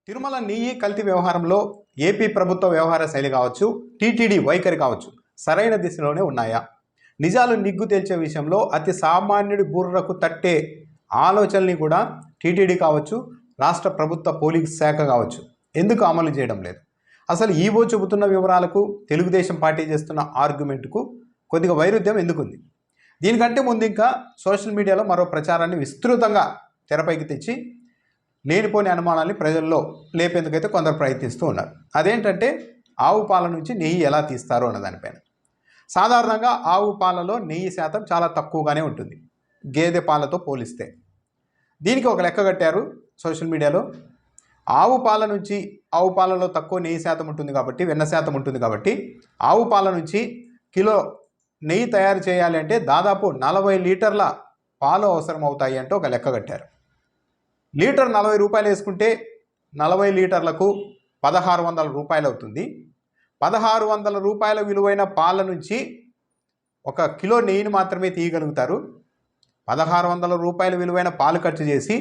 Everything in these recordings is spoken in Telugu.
తిరుమల నెయ్యి కల్తీ వ్యవహారంలో ఏపీ ప్రభుత్వ వ్యవహార శైలి కావచ్చు, టీటీడీ వైఖరి కావచ్చు, సరైన దిశలోనే ఉన్నాయా? నిజాలు నిగ్గు తేల్చే విషయంలో అతి సామాన్యుడి బుర్రకు తట్టే ఆలోచనల్ని కూడా టీటీడీ కావచ్చు, రాష్ట్ర ప్రభుత్వ పోలీస్ శాఖ కావచ్చు ఎందుకు అమలు చేయడం లేదు? అసలు ఈవో చెబుతున్న వివరాలకు తెలుగుదేశం పార్టీ చేస్తున్న ఆర్గ్యుమెంట్కు కొద్దిగా వైరుధ్యం ఎందుకుంది? దీనికంటే ముందు ఇంకా సోషల్ మీడియాలో మరో ప్రచారాన్ని విస్తృతంగా తెరపైకి తెచ్చి లేనిపోని అనుమానాన్ని ప్రజల్లో లేపేందుకైతే కొందరు ప్రయత్నిస్తూ ఉన్నారు. అదేంటంటే ఆవు పాల నుంచి నెయ్యి ఎలా తీస్తారు అన్న దానిపైన. సాధారణంగా ఆవు పాలలో నెయ్యి శాతం చాలా తక్కువగానే ఉంటుంది గేదె పాలతో పోలిస్తే. దీనికి ఒక లెక్క కట్టారు సోషల్ మీడియాలో. ఆవు పాలలో తక్కువ నెయ్యి శాతం ఉంటుంది కాబట్టి, వెన్న శాతం ఉంటుంది కాబట్టి ఆవు పాల నుంచి కిలో నెయ్యి తయారు చేయాలి అంటే దాదాపు 40 లీటర్ల పాలు అవసరం అవుతాయి అంటే ఒక లెక్క కట్టారు. లీటర్ 40 రూపాయలు వేసుకుంటే 40 లీటర్లకు 1600 రూపాయలు అవుతుంది. 1600 రూపాయల విలువైన పాల నుంచి ఒక కిలో నెయ్యిని మాత్రమే తీయగలుగుతారు. 1600 రూపాయల విలువైన పాలు ఖర్చు చేసి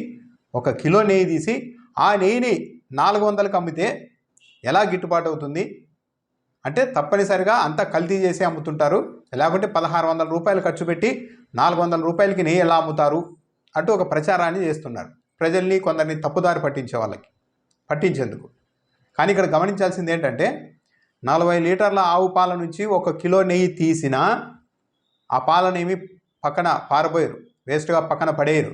ఒక కిలో నెయ్యి తీసి ఆ నెయ్యిని 400కి అమ్మితే ఎలా గిట్టుబాటు అవుతుంది? అంటే తప్పనిసరిగా అంతా కల్తీ చేసి అమ్ముతుంటారు. లేకుంటే 1600 రూపాయలు ఖర్చు పెట్టి 400 రూపాయలకి నెయ్యి ఎలా అమ్ముతారు అంటూ ఒక ప్రచారాన్ని చేస్తున్నారు. ప్రజల్ని కొందరిని తప్పుదారి పట్టించేందుకు. కానీ ఇక్కడ గమనించాల్సింది ఏంటంటే 40 లీటర్ల ఆవు పాల నుంచి ఒక కిలో నెయ్యి తీసినా ఆ పాలనేమి పక్కన పారబోయరు, వేస్ట్గా పక్కన పడేయరు.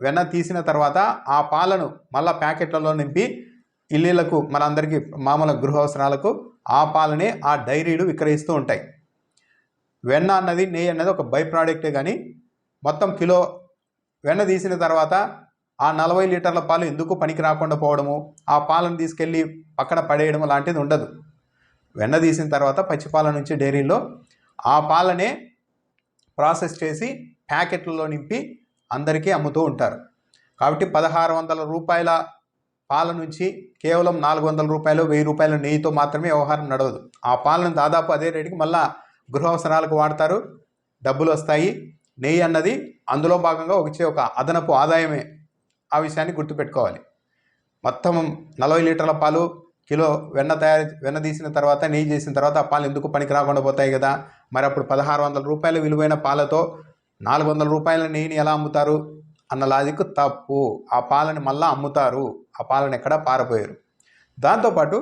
వెన్న తీసిన తర్వాత ఆ పాలను మళ్ళీ ప్యాకెట్లలో నింపి ఇళ్ళకు మనందరికీ మామూలు గృహ అవసరాలకు ఆ పాలనే ఆ డైరీలు విక్రయిస్తూ ఉంటాయి. వెన్న అన్నది, నెయ్యి అన్నది ఒక బై ప్రోడక్టే. కానీ మొత్తం కిలో వెన్న తీసిన తర్వాత ఆ 40 లీటర్ల పాలు ఎందుకు పనికి రాకుండా పోవడము, ఆ పాలను తీసుకెళ్ళి పక్కన పడేయడం లాంటిది ఉండదు. వెన్న తీసిన తర్వాత పచ్చిపాల నుంచి డైరీలో ఆ పాలనే ప్రాసెస్ చేసి ప్యాకెట్లలో నింపి అందరికీ అమ్ముతూ ఉంటారు. కాబట్టి 1600 రూపాయల పాల నుంచి కేవలం 400 రూపాయలు 1000 రూపాయల నెయ్యితో మాత్రమే వ్యవహారం నడవదు. ఆ పాలను దాదాపు అదే రేటుకి మళ్ళా గృహ అవసరాలకు వాడతారు, డబ్బులు వస్తాయి. నెయ్యి అన్నది అందులో భాగంగా ఒక అదనపు ఆదాయమే. ఆ విషయాన్ని గుర్తుపెట్టుకోవాలి. మొత్తం 40 లీటర్ల పాలు, కిలో వెన్న తీసిన తర్వాత నెయ్యి చేసిన తర్వాత ఆ పాలు ఎందుకు పనికి రాకుండా పోతాయి కదా. మరి అప్పుడు 1600 రూపాయల విలువైన పాలతో 400 రూపాయల నెయ్యిని ఎలా అమ్ముతారు అన్న లాజిక్ తప్పు. ఆ పాలని మళ్ళీ అమ్ముతారు, ఆ పాలను ఎక్కడా పారపోయారు. దాంతోపాటు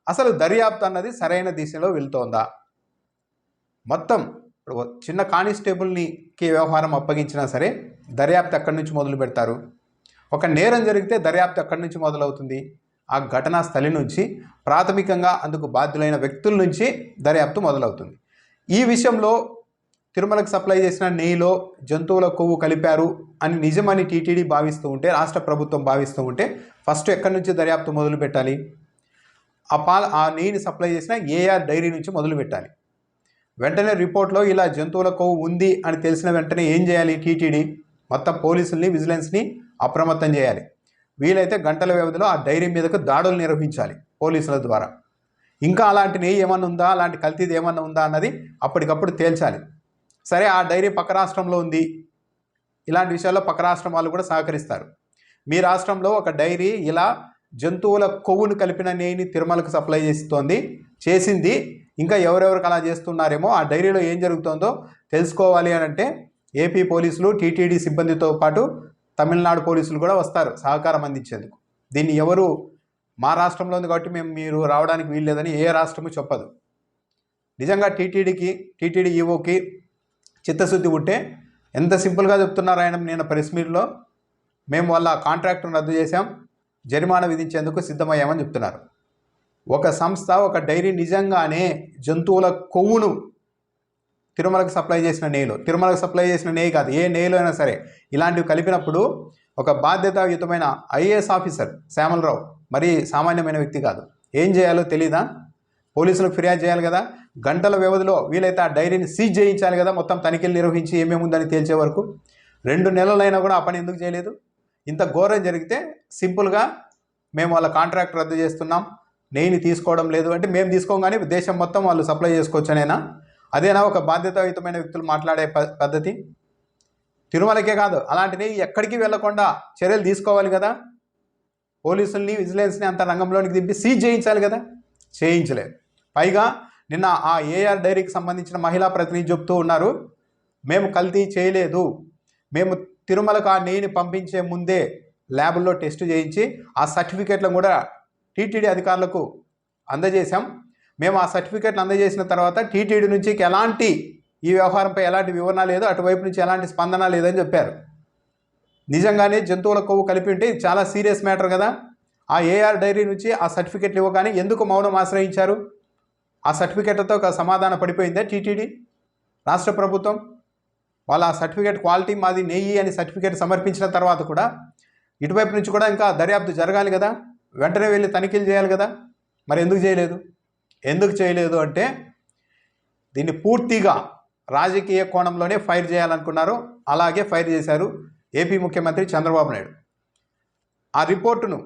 అసలు దర్యాప్తు అన్నది సరైన దిశలో వెళ్తోందా? మొత్తం చిన్న కానిస్టేబుల్కి వ్యవహారం అప్పగించినా సరే దర్యాప్తు ఎక్కడి నుంచి మొదలు పెడతారు? ఒక నేరం జరిగితే దర్యాప్తు ఎక్కడి నుంచి మొదలవుతుంది? ఆ ఘటనా స్థలి నుంచి, ప్రాథమికంగా అందుకు బాధ్యులైన వ్యక్తుల నుంచి దర్యాప్తు మొదలవుతుంది. ఈ విషయంలో తిరుమలకు సప్లై చేసిన నెయ్యిలో జంతువుల కొవ్వు కలిపారు అని నిజమని టీటీడీ భావిస్తూ ఉంటే, రాష్ట్ర ప్రభుత్వం భావిస్తూ ఉంటే ఫస్ట్ ఎక్కడి నుంచి దర్యాప్తు మొదలు పెట్టాలి? ఆ నెయ్యిని సప్లై చేసిన ఏఆర్ డైరీ నుంచి మొదలు పెట్టాలి. వెంటనే రిపోర్ట్లో ఇలా జంతువుల కొవ్వు ఉంది అని తెలిసిన వెంటనే ఏం చేయాలి? టీటీడీ మొత్తం పోలీసుల్ని, విజిలెన్స్ని అప్రమత్తం చేయాలి. వీలైతే గంటల వ్యవధిలో ఆ డైరీ మీదకు దాడులు నిర్వహించాలి పోలీసుల ద్వారా. ఇంకా అలాంటి నెయ్యి ఏమన్నా ఉందా, అలాంటి కల్తీది ఏమన్నా ఉందా అన్నది అప్పటికప్పుడు తేల్చాలి. సరే, ఆ డైరీ పక్క రాష్ట్రంలో ఉంది, ఇలాంటి విషయాల్లో పక్క రాష్ట్రం వాళ్ళు కూడా సహకరిస్తారు. మీ రాష్ట్రంలో ఒక డైరీ ఇలా జంతువుల కొవ్వును కలిపిన నెయ్యిని తిరుమలకు సప్లై చేసింది, ఇంకా ఎవరెవరికి అలా చేస్తున్నారేమో, ఆ డైరీలో ఏం జరుగుతుందో తెలుసుకోవాలి అని అంటే ఏపీ పోలీసులు, టీటీడీ సిబ్బందితో పాటు తమిళనాడు పోలీసులు కూడా వస్తారు సహకారం అందించేందుకు. దీన్ని ఎవరు మా రాష్ట్రంలో ఉంది కాబట్టి మీరు రావడానికి వీల్లేదని ఏ రాష్ట్రము చెప్పదు. నిజంగా టీటీడీ ఈవోకి చిత్తశుద్ధి ఉంటే ఎంత సింపుల్గా చెప్తున్నారు ఆయన నిన్న ప్రెస్ మీట్లో. మేము వాళ్ళ కాంట్రాక్టును రద్దు చేశాం, జరిమానా విధించేందుకు సిద్ధమయ్యామని చెప్తున్నారు. ఒక సంస్థ, ఒక డైరీ నిజంగానే జంతువుల కొవ్వును తిరుమలకు సప్లై చేసిన నెయ్యి కాదు, ఏ నెయ్యిలో అయినా సరే ఇలాంటివి కలిపినప్పుడు ఒక బాధ్యతాయుతమైన ఐఏఎస్ ఆఫీసర్ శ్యామలరావు, మరి సామాన్యమైన వ్యక్తి కాదు, ఏం చేయాలో తెలీదా? పోలీసులకు ఫిర్యాదు చేయాలి కదా. గంటల వ్యవధిలో వీలైతే ఆ డైరీని సీజ్ చేయించాలి కదా, మొత్తం తనిఖీలు నిర్వహించి ఏమేమి ఉందని తేల్చే వరకు. 2 నెలలైనా కూడా ఆ పని ఎందుకు చేయలేదు? ఇంత ఘోరం జరిగితే సింపుల్గా మేము వాళ్ళ కాంట్రాక్ట్ రద్దు చేస్తున్నాం, నెయ్యిని తీసుకోవడం లేదు అంటే మేము తీసుకోం కానీ దేశం మొత్తం వాళ్ళు సప్లై చేసుకోవచ్చనేనా? అదేనా ఒక బాధ్యతాయుతమైన వ్యక్తులు మాట్లాడే పద్ధతి? తిరుమలకే కాదు, అలాంటి నెయ్యి ఎక్కడికి వెళ్లకుండా చర్యలు తీసుకోవాలి కదా. పోలీసుల్ని విజిలెన్స్ని అంత రంగంలోనికి దింపి సీజ్ చేయించాలి కదా, చేయించలేదు. పైగా నిన్న ఆ ఏఆర్ డైరీకి సంబంధించిన మహిళా ప్రతినిధి చెప్తూ ఉన్నారు, మేము కల్తీ చేయలేదు, మేము తిరుమలకు ఆ నెయ్యిని పంపించే ముందే ల్యాబుల్లో టెస్ట్ చేయించి ఆ సర్టిఫికేట్లను కూడా టీటీడీ అధికారులకు అందజేశాం. మేము ఆ సర్టిఫికేట్లు అందజేసిన తర్వాత టీటీడీ నుంచి ఎలాంటి ఈ వ్యవహారంపై ఎలాంటి వివరణ లేదు, అటువైపు నుంచి ఎలాంటి స్పందన లేదని చెప్పారు. నిజంగానే జంతువుల కొవ్వు కలిపి ఉంటే చాలా సీరియస్ మ్యాటర్ కదా. ఆ ఏఆర్ డైరీ నుంచి ఆ సర్టిఫికేట్లు ఇవ్వగానే ఎందుకు మౌనం ఆశ్రయించారు? ఆ సర్టిఫికేట్లతో ఒక సమాధానం పడిపోయిందే టీటీడీ రాష్ట్ర ప్రభుత్వం? వాళ్ళ ఆ సర్టిఫికేట్ క్వాలిటీ మాది నెయ్యి అని సర్టిఫికేట్ సమర్పించిన తర్వాత కూడా ఇటువైపు నుంచి కూడా ఇంకా దర్యాప్తు జరగాలి కదా, వెంటనే వెళ్ళి తనిఖీలు చేయాలి కదా. మరి ఎందుకు చేయలేదు? ఎందుకు చేయలేదు అంటే దీన్ని పూర్తిగా రాజకీయ కోణంలోనే ఫైర్ చేయాలనుకున్నారు. అలాగే ఫైర్ చేశారు ఏపీ ముఖ్యమంత్రి చంద్రబాబు నాయుడు. ఆ రిపోర్టును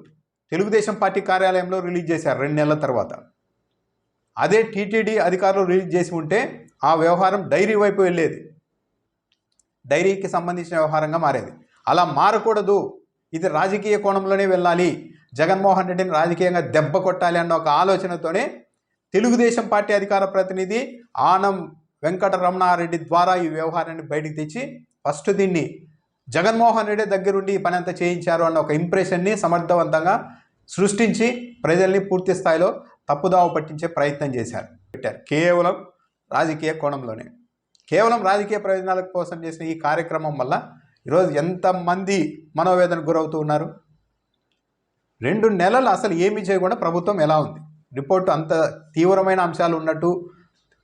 తెలుగుదేశం పార్టీ కార్యాలయంలో రిలీజ్ చేశారు 2 నెలల తర్వాత. అదే టీటీడీ అధికారులు రిలీజ్ చేసి ఉంటే ఆ వ్యవహారం డైరీ వైపు వెళ్ళేది, డైరీకి సంబంధించిన వ్యవహారంగా మారేది. అలా మారకూడదు, ఇది రాజకీయ కోణంలోనే వెళ్ళాలి, జగన్మోహన్ రెడ్డిని రాజకీయంగా దెబ్బ కొట్టాలి అన్న ఒక ఆలోచనతోనే తెలుగుదేశం పార్టీ అధికార ప్రతినిధి ఆనం వెంకటరమణారెడ్డి ద్వారా ఈ వ్యవహారాన్ని బయటికి తెచ్చి ఫస్ట్ దీన్ని జగన్మోహన్ రెడ్డి దగ్గరుండి ఈ పని అంతా చేయించారు అన్న ఒక ఇంప్రెషన్ని సమర్థవంతంగా సృష్టించి ప్రజల్ని పూర్తి స్థాయిలో తప్పుదావ పట్టించే ప్రయత్నం చేశారు, పెట్టారు. కేవలం రాజకీయ కోణంలోనే, కేవలం రాజకీయ ప్రయోజనాల కోసం చేసిన ఈ కార్యక్రమం వల్ల ఈరోజు ఎంతమంది మనోవేదనకు గురవుతూ ఉన్నారు. 2 నెలలు అసలు ఏమీ చేయకుండా ప్రభుత్వం ఎలా ఉంది? రిపోర్టు అంత తీవ్రమైన అంశాలు ఉన్నట్టు,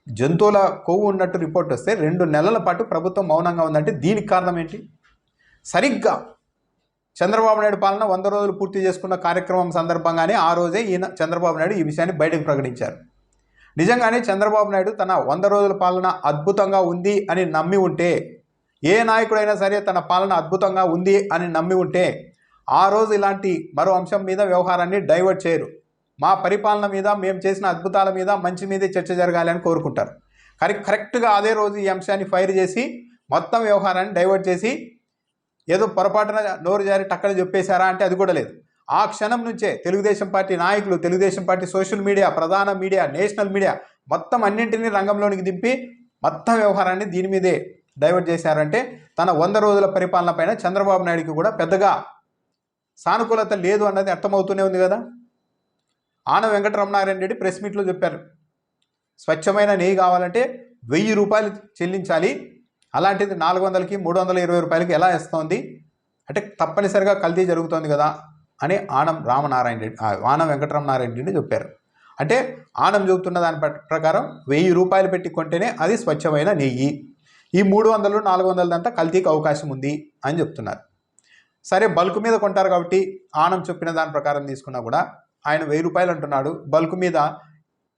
జంతువుల కొవ్వు ఉన్నట్టు రిపోర్ట్ వస్తే 2 నెలల పాటు ప్రభుత్వం మౌనంగా ఉందంటే దీనికి కారణం ఏంటి? సరిగ్గా చంద్రబాబు నాయుడు పాలన 100 రోజులు పూర్తి చేసుకున్న కార్యక్రమం సందర్భంగానే ఆ రోజే ఈయన చంద్రబాబు నాయుడు ఈ విషయాన్ని బయటకు ప్రకటించారు. నిజంగానే చంద్రబాబు నాయుడు తన 100 రోజుల పాలన అద్భుతంగా ఉంది అని నమ్మి ఉంటే, ఏ నాయకుడైనా సరే తన పాలన అద్భుతంగా ఉంది అని నమ్మి ఉంటే ఆ రోజు ఇలాంటి మరో అంశం మీద వ్యవహారాన్ని డైవర్ట్ చేయరు. మా పరిపాలన మీద, మేము చేసిన అద్భుతాల మీద, మంచి మీదే చర్చ జరగాలి అని కోరుకుంటారు. కానీ కరెక్ట్గా అదే రోజు ఈ అంశాన్ని ఫైర్ చేసి మొత్తం వ్యవహారాన్ని డైవర్ట్ చేసి ఏదో పొరపాటున నోరు జారి టక్కన చెప్పేశారా అంటే అది కూడా లేదు. ఆ క్షణం నుంచే తెలుగుదేశం పార్టీ నాయకులు, తెలుగుదేశం పార్టీ సోషల్ మీడియా, ప్రధాన మీడియా, నేషనల్ మీడియా మొత్తం అన్నింటినీ రంగంలోనికి దింపి మొత్తం వ్యవహారాన్ని దీని మీదే డైవర్ట్ చేశారంటే తన 100 రోజుల పరిపాలన పైన చంద్రబాబు నాయుడుకి కూడా పెద్దగా సానుకూలత లేదు అన్నది అర్థమవుతూనే ఉంది కదా. ఆనం వెంకటరమణారెడ్డి ప్రెస్ మీట్లో చెప్పారు, స్వచ్ఛమైన నెయ్యి కావాలంటే 1000 రూపాయలు చెల్లించాలి, అలాంటిది 400కి 320 రూపాయలకి ఎలా ఇస్తోంది అంటే తప్పనిసరిగా కల్తీ జరుగుతోంది కదా అని ఆనం వెంకటరమణారెడ్డిని చెప్పారు. అంటే ఆనం చెబుతున్న దాని ప్రకారం 1000 రూపాయలు పెట్టి కొంటేనే అది స్వచ్ఛమైన నెయ్యి, ఈ 300, 400 అంతా కల్తీకి అవకాశం ఉంది అని చెప్తున్నారు. సరే, బల్క్ మీద కొంటారు కాబట్టి ఆనం చెప్పిన దాని ప్రకారం తీసుకున్నా కూడా ఆయన 1000 రూపాయలు అంటున్నాడు, బల్క్ మీద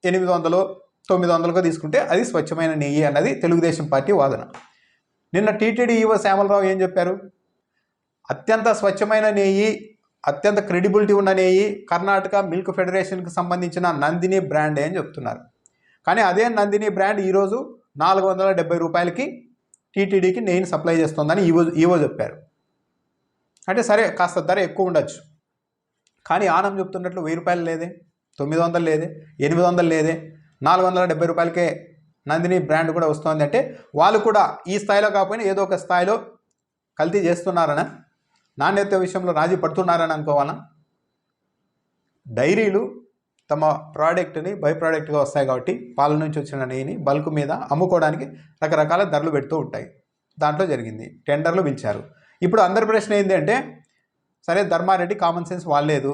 800, 900గా తీసుకుంటే అది స్వచ్ఛమైన నెయ్యి అన్నది తెలుగుదేశం పార్టీ వాదన. నిన్న టీటీడీ ఈవో శ్యామలరావు ఏం చెప్పారు? అత్యంత స్వచ్ఛమైన నెయ్యి, అత్యంత క్రెడిబిలిటీ ఉన్న నెయ్యి కర్ణాటక మిల్క్ ఫెడరేషన్కి సంబంధించిన నందిని బ్రాండే అని చెప్తున్నారు. కానీ అదే నందిని బ్రాండ్ ఈరోజు 470 రూపాయలకి టీటీడీకి నెయ్యిని సప్లై చేస్తుందని ఈవో చెప్పారు. అంటే సరే, కాస్త ధర ఎక్కువ ఉండొచ్చు, కానీ ఆనం చెప్తున్నట్లు 1000 రూపాయలు లేదే, 900 లేదే, 800 లేదే, 470 రూపాయలకే నందిని బ్రాండ్ కూడా వస్తుంది. అంటే వాళ్ళు కూడా ఈ స్థాయిలో కాకపోయినా ఏదో ఒక స్థాయిలో కల్తీ చేస్తున్నారనా, నాణ్యత విషయంలో రాజీ పడుతున్నారని అనుకోవాలా? డైరీలు తమ ప్రోడక్ట్ని బై ప్రోడక్ట్గా వస్తాయి కాబట్టి పాల నుంచి వచ్చిన నెయ్యిని బల్క్ మీద అమ్ముకోవడానికి రకరకాల ధరలు పెడుతూ ఉంటాయి. దాంట్లో జరిగింది, టెండర్లు పిలిచారు. ఇప్పుడు అందరి ప్రశ్న ఏంటి అంటే, సరే ధర్మారెడ్డి కామన్ సెన్స్ వాడలేదు,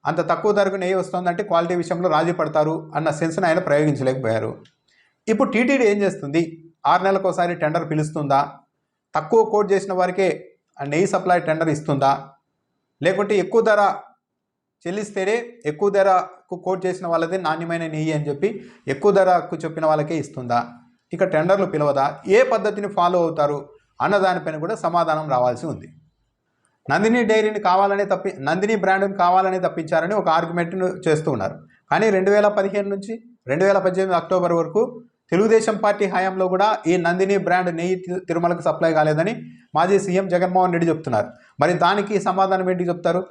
అంత తక్కువ ధరకు నెయ్యి వస్తుందంటే క్వాలిటీ విషయంలో రాజీ పడతారు అన్న సెన్స్ని ఆయన ప్రయోగించలేకపోయారు. ఇప్పుడు టీటీడీ ఏం చేస్తుంది? 6 నెలలకు ఒకసారి టెండర్ పిలుస్తుందా? తక్కువ కోట్ చేసిన వారికే ఆ నెయ్యి సప్లై టెండర్ ఇస్తుందా? లేకుంటే ఎక్కువ ధర చెల్లిస్తేనే ఎక్కువ ధరకు కోట్ చేసిన వాళ్ళదే నాణ్యమైన నెయ్యి అని చెప్పి ఎక్కువ ధరకు చెప్పిన వాళ్ళకే ఇస్తుందా? ఇక టెండర్లు పిలవదా? ఏ పద్ధతిని ఫాలో అవుతారు అన్నదానిపైన కూడా సమాధానం రావాల్సి ఉంది. నందిని డైరీని నందిని బ్రాండ్ని కావాలని తప్పించారని ఒక ఆర్గ్యుమెంట్ను చేస్తూ ఉన్నారు. కానీ 2015 నుంచి 2018 అక్టోబర్ వరకు తెలుగుదేశం పార్టీ హయాంలో కూడా ఈ నందిని బ్రాండ్ నెయ్యి తిరుమలకు సప్లై కాలేదని మాజీ సీఎం జగన్మోహన్ రెడ్డి చెప్తున్నారు. మరి దానికి సమాధానం ఏంటి చెప్తారు?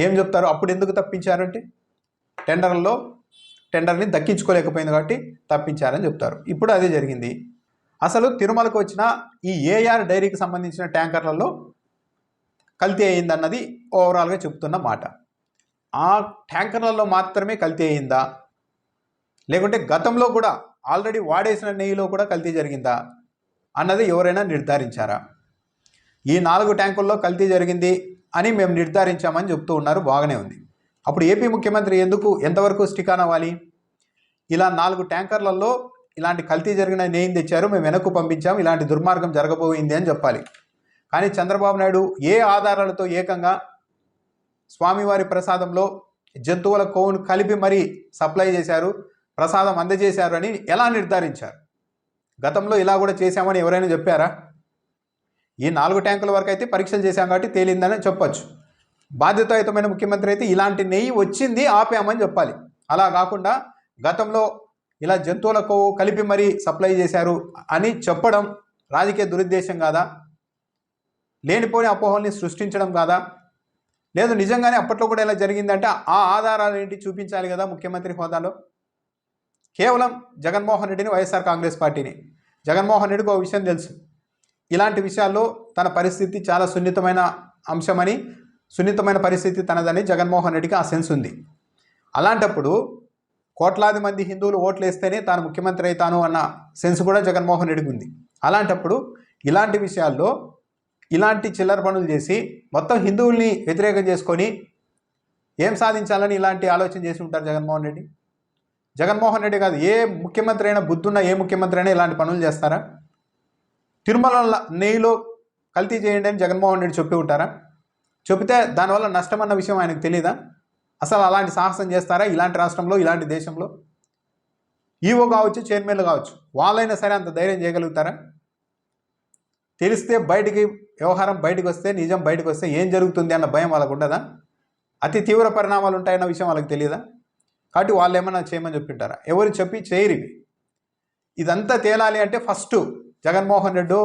ఏం చెప్తారు? అప్పుడు ఎందుకు తప్పించారంటే టెండర్ని దక్కించుకోలేకపోయింది కాబట్టి తప్పించారని చెప్తారు. ఇప్పుడు అదే జరిగింది. అసలు తిరుమలకు వచ్చిన ఈ ఏఆర్ డైరీకి సంబంధించిన ట్యాంకర్లలో కల్తీ అయిందన్నది ఓవరాల్గా చెప్తున్న మాట. ఆ ట్యాంకర్లలో మాత్రమే కల్తీ అయిందా, లేకుంటే గతంలో కూడా ఆల్రెడీ వాడేసిన నెయ్యిలో కూడా కల్తీ జరిగిందా అన్నది ఎవరైనా నిర్ధారించారా? ఈ 4 ట్యాంకుల్లో కల్తీ జరిగింది అని మేము నిర్ధారించామని చెప్తూ ఉన్నారు. బాగానే ఉంది. అప్పుడు ఏపీ ముఖ్యమంత్రి ఎంతవరకు స్టిక్ అవ్వాలి? ఇలా 4 ట్యాంకర్లలో ఇలాంటి కల్తీ జరిగిన నెయ్యిని తెచ్చారు, మేము వెనక్కు పంపించాం, ఇలాంటి దుర్మార్గం జరగబోయింది అని చెప్పాలి. కానీ చంద్రబాబు నాయుడు ఏ ఆధారాలతో ఏకంగా స్వామివారి ప్రసాదంలో జంతువుల కొవ్వును కలిపి మరీ సప్లై చేశారు, ప్రసాదం అందజేశారు అని ఎలా నిర్ధారించారు? గతంలో ఇలా కూడా చేశామని ఎవరైనా చెప్పారా? ఈ 4 ట్యాంకుల వరకు అయితే పరీక్షలు చేశాం కాబట్టి తేలిందని చెప్పొచ్చు. బాధ్యతాయుతమైన ముఖ్యమంత్రి అయితే ఇలాంటి నెయ్యి వచ్చింది ఆపామని చెప్పాలి. అలా కాకుండా గతంలో ఇలా జంతువుల కొవ్వు కలిపి మరీ సప్లై చేశారు అని చెప్పడం రాజకీయ దురుద్దేశం కాదా? లేనిపోని అపోహల్ని సృష్టించడం కాదా? లేదు నిజంగానే అప్పట్లో కూడా ఇలా జరిగిందంటే ఆ ఆధారాలు ఏంటి చూపించాలి కదా ముఖ్యమంత్రి హోదాలో. కేవలం జగన్మోహన్ రెడ్డిని, వైఎస్ఆర్ కాంగ్రెస్ పార్టీని, జగన్మోహన్ రెడ్డికి ఒక విషయం తెలుసు, ఇలాంటి విషయాల్లో తన పరిస్థితి చాలా సున్నితమైన అంశమని, సున్నితమైన పరిస్థితి తనదని జగన్మోహన్ రెడ్డికి ఆ సెన్స్ ఉంది. అలాంటప్పుడు కోట్లాది మంది హిందువులు ఓట్లు వేస్తేనే తాను ముఖ్యమంత్రి అవుతాను అన్న సెన్స్ కూడా జగన్మోహన్ రెడ్డికి ఉంది. అలాంటప్పుడు ఇలాంటి విషయాల్లో ఇలాంటి చిల్లర పనులు చేసి మొత్తం హిందువుల్ని వ్యతిరేకం చేసుకొని ఏం సాధించాలని ఇలాంటి ఆలోచన చేసి ఉంటారు జగన్మోహన్ రెడ్డి. జగన్మోహన్ రెడ్డి కాదు, ఏ ముఖ్యమంత్రి అయినా, బుద్ధున్న ఏ ముఖ్యమంత్రి అయినా ఇలాంటి పనులు చేస్తారా? తిరుమల నెయ్యిలో కల్తీ చేయండి అని జగన్మోహన్ రెడ్డి చెప్పి ఉంటారా? చెబితే దానివల్ల నష్టం అన్న విషయం ఆయనకు తెలియదా? అసలు అలాంటి సాహసం చేస్తారా ఇలాంటి రాష్ట్రంలో, ఇలాంటి దేశంలో? ఈవో కావచ్చు, చైర్మన్లు కావచ్చు, వాళ్ళైనా సరే అంత ధైర్యం చేయగలుగుతారా? తెలిస్తే వ్యవహారం బయటకు వస్తే, నిజం బయటకు వస్తే ఏం జరుగుతుంది అన్న భయం వాళ్ళకు ఉండదా? అతి తీవ్ర పరిణామాలు ఉంటాయన్న విషయం వాళ్ళకి తెలియదా? కాబట్టి వాళ్ళు ఏమన్నా చేయమని చెప్పింటారా? ఎవరు చెప్పి చేయరు ఇవి. ఇదంతా తేలాలి అంటే ఫస్ట్ జగన్మోహన్ రెడ్డి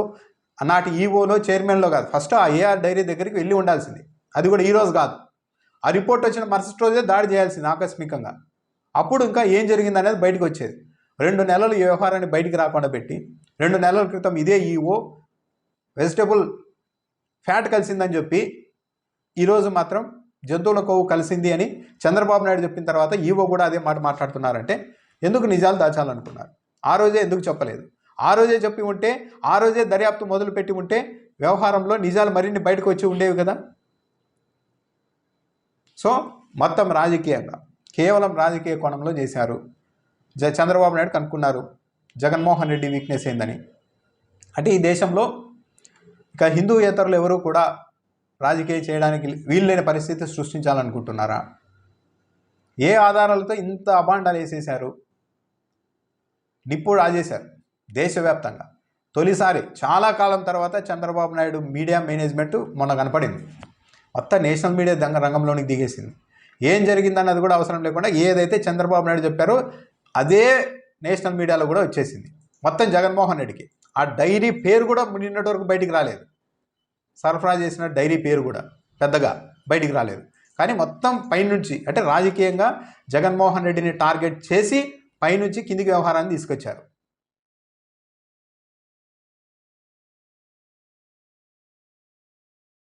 నాటి ఈవోలో, చైర్మన్లో కాదు, ఫస్ట్ ఆ ఏఆర్ డైరీ దగ్గరికి వెళ్ళి ఉండాల్సింది. అది కూడా ఈరోజు కాదు, ఆ రిపోర్ట్ వచ్చిన మరుసటి రోజే దాడి చేయాల్సింది ఆకస్మికంగా. అప్పుడు ఇంకా ఏం జరిగింది అనేది బయటకు వచ్చేది. 2 నెలలు ఈ వ్యవహారాన్ని బయటికి రాకుండా పెట్టి 2 నెలల క్రితం ఇదే ఈవో వెజిటబుల్ ఫ్యాట్ కలిసిందని చెప్పి ఈరోజు మాత్రం జంతువుల కొవ్వు కలిసింది అని చంద్రబాబు నాయుడు చెప్పిన తర్వాత ఈవో కూడా అదే మాట మాట్లాడుతున్నారంటే ఎందుకు నిజాలు దాచాలనుకున్నారు? ఆ రోజే ఎందుకు చెప్పలేదు? ఆ రోజే చెప్పి ఉంటే, ఆ రోజే దర్యాప్తు మొదలు పెట్టి ఉంటే వ్యవహారంలో నిజాలు మరిన్ని బయటకు వచ్చి ఉండేవి కదా. సో మొత్తం రాజకీయంగా, కేవలం రాజకీయ కోణంలో చేశారు. చంద్రబాబు నాయుడు కనుక్కున్నారు జగన్మోహన్ రెడ్డి వీక్నెస్ ఏందని. అంటే ఈ దేశంలో ఇక హిందూయేతరులు ఎవరు కూడా రాజకీయం చేయడానికి వీల్లేని పరిస్థితి సృష్టించాలనుకుంటున్నారా? ఏ ఆధారాలతో ఇంత అభాండాలు వేసేశారు? నిప్పు రాజేశారు దేశవ్యాప్తంగా. తొలిసారి చాలా కాలం తర్వాత చంద్రబాబు నాయుడు మీడియా మేనేజ్మెంట్ మొన్న కనపడింది. మొత్తం నేషనల్ మీడియా రంగంలోనికి దిగేసింది. ఏం జరిగిందన్నది కూడా అవసరం లేకుండా ఏదైతే చంద్రబాబు నాయుడు చెప్పారో అదే నేషనల్ మీడియాలో కూడా వచ్చేసింది. మొత్తం జగన్మోహన్ రెడ్డికి ఆ డైరీ పేరు కూడా నిన్నటి వరకు బయటికి రాలేదు. సరఫరా చేసిన డైరీ పేరు కూడా పెద్దగా బయటికి రాలేదు. కానీ మొత్తం పైనుంచి, అంటే రాజకీయంగా జగన్మోహన్ రెడ్డిని టార్గెట్ చేసి పైనుంచి కిందికి వ్యవహారాన్ని తీసుకొచ్చారు.